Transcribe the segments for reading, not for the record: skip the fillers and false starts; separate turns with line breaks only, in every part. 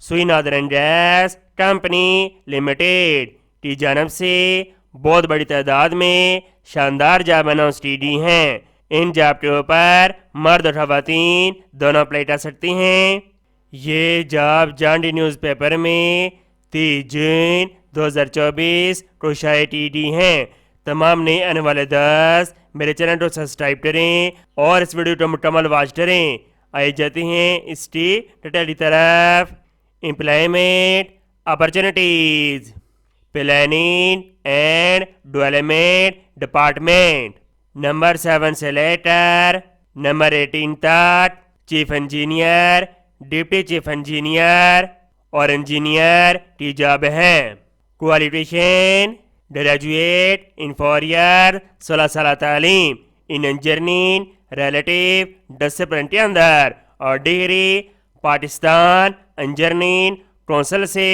सुई Northern and gas company limited की जानब से बहुत बड़ी तादाद में शानदार जॉब अनाउंस की गई हैं। इन जॉब के ऊपर मर्द और खवातीन दोनों अप्लाई कर सकती हैं। ये जॉब जांडी न्यूज़पेपर में 30 जून 2024 को शाये की गई हैं। तमाम नए आने वाले दोस्त मेरे चैनल को सब्सक्राइब करें और इस वीडियो को मुकम्मल वॉच करें। आइए जाते हैं इसकी डिटेल की तरफ। Employment opportunities, planning and development department, number 7 से लेकर नंबर 18 तक chief engineer, deputy chief engineer और इंजीनियर की जॉब है। क्वालिफिकेशन ग्रेजुएट इन 4 ईयर 16 साल तालीम इन इंजीनियरिंग रिलेटिव डिसिप्लिन के अंदर और डिग्री पाकिस्तान इंजीनियरिंग काउंसिल से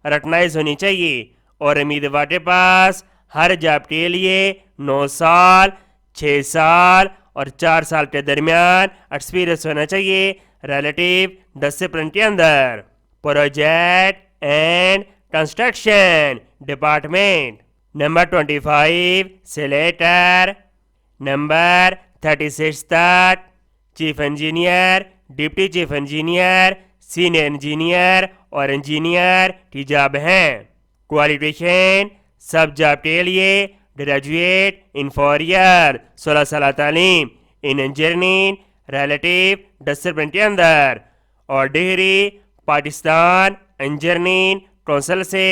रिकॉग्नाइज होनी चाहिए। और उम्मीदवार के पास हर जॉब के लिए 9 साल, 6 साल और 4 साल के दरमियान एक्सपीरियंस होना चाहिए रिलेटिव डिसिप्लिन के अंदर। Project and construction department, number 25 से लेकर नंबर 36 तक chief engineer, deputy chief engineer, senior engineer और इंजीनियर की जॉब हैं। क्वालिफिकेशन सब जॉब के लिए ग्रेजुएट इन 4 ईयर 16 साल तालीम इन इंजीनियरिंग रिलेटिव डिसिप्लिन के अंदर और डिग्री पाकिस्तान इंजीनियरिंग काउंसिल से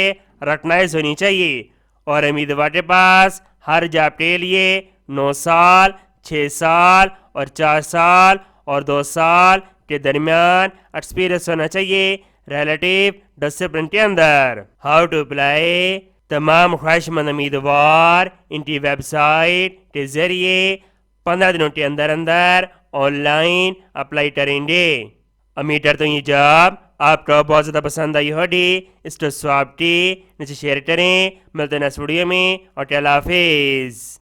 रिकॉग्नाइज होनी चाहिए। और उम्मीदवार के पास हर जॉब के लिए 9 साल, 6 साल और 4 साल और 2 साल के दरमियान एक्सपीरियंस होना चाहिए रिलेटिव डिसिप्लिन के अंदर। हाउ टू अप्लाई, तमाम ख्वाहिशमंद उम्मीदवार इनकी वेबसाइट के जरिए 15 दिनों के अंदर अंदर ऑनलाइन अप्लाई करेंगे। उम्मीद करता हूँ ये जॉब आपको बहुत ज़्यादा पसंद आई होगी। इसको स्वाब की नीचे शेयर करें। मिलते हैं नेक्स्ट वीडियो में और अल्लाह हाफिज़।